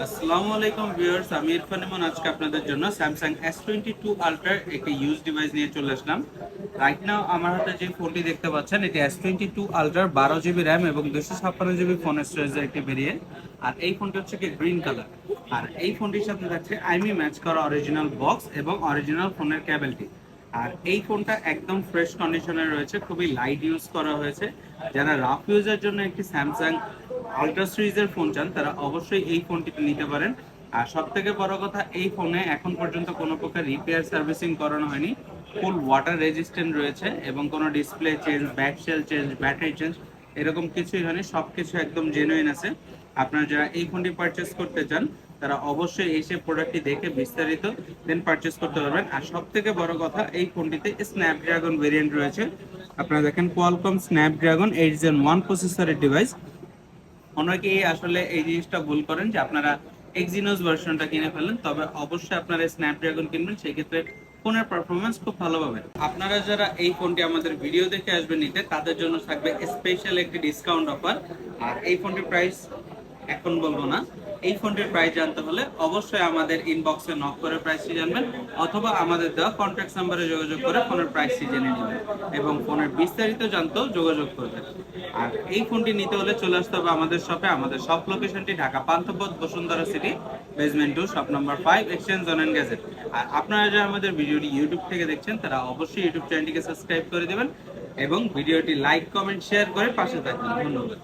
আসসালামু আলাইকুম ভিউয়ার্স, আমি ইরফান ইমন আজকে আপনাদের জন্য স্যামসাং S22 আলট্রার একটি ইউজ ডিভাইস নিয়ে চলে আসলাম। রাইট নাও আমার হাতে যে ফোনটি দেখতে পাচ্ছেন এটি S22 আলট্রার 12 GB র্যাম এবং 256 GB ফোন স্টোরেজের একটি ভেরিয়েন্ট। আর এই ফোনটি হচ্ছে কি গ্রিন কালার। আর এই ফোনটির সাথে থাকছে আইমি ম্যাচ করা অরিজিনাল বক্স এবং অরিজিনাল ফোনের ক্যাবেলটি। আর এই ফোনটা একদম ফ্রেশ কন্ডিশনে রয়েছে, খুবই লাইট ইউজ করা হয়েছে। যারা রাফ ইউজের জন্য একটি স্যামসাং আলট্রা সিরিজের ফোন চান তারা অবশ্যই এই ফোনটি নিতে পারেন। আর সব থেকে বড় কথা, এই ফোনে এখন পর্যন্ত কোনো প্রকার রিপেয়ার সার্ভিসিং করানো হয়নি। ফুল ওয়াটার রেজিস্ট্যান্ট রয়েছে এবং কোনো display change, back shell change, battery change এরকম কিছুই হয়নি, সব কিছু একদম জেনুইন আছে। আপনারা যারা এই ফোনটি পারচেস করতে চান তারা অবশ্যই এসে প্রোডাক্টটি দেখে বিস্তারিত দেন পারচেস করতে পারবেন। আর সব থেকে বড় কথা, এই ফোনটিতে স্ন্যাপড্রাগন ভেরিয়েন্ট রয়েছে। আপনারা দেখেন কোয়ালকম স্ন্যাপড্রাগন 8 Gen 1 প্রসেসরের ডিভাইস। অনেকেই আসলে এই জিনিসটা ভুল করেন যে আপনারা এক্সিনোস ভার্সনটা কিনে ফেলেন, তবে অবশ্যই আপনারা স্ন্যাপড্রাগন কিনবেন, সেই ক্ষেত্রে ফোনের পারফরমেন্স খুব ভালো পাবেন। আপনারা যারা এই ফোনটি আমাদের ভিডিও দেখে আসবেন নিতে তাদের জন্য থাকবে স্পেশাল একটি ডিসকাউন্ট অফার। আর এই ফোনটির প্রাইস এখন বলবো না, এই ফোনটির প্রাইস জানতে হলে অবশ্যই আমাদের ইনবক্সে নক করে প্রাইসটি জানবেন, অথবা আমাদের দেওয়া কন্ট্যাক্ট নাম্বারে যোগাযোগ করে ফোনের প্রাইসটি জেনে নেবেন এবং ফোনের বিস্তারিত জানতেও যোগাযোগ করবেন। আর এই ফোনটি নিতে হলে চলে আসতে হবে আমাদের শপে। আমাদের শপ লোকেশনটি Dhaka Panthapath, Bashundhara city, basement 2, shop number 5, exchange on and gadget. আর আপনারা যারা আমাদের ভিডিওটি ইউটিউব থেকে দেখছেন তারা অবশ্যই ইউটিউব চ্যানেলটিকে সাবস্ক্রাইব করে দেবেন এবং ভিডিওটি লাইক, কমেন্ট, শেয়ার করে পাশে থাকবেন। ধন্যবাদ।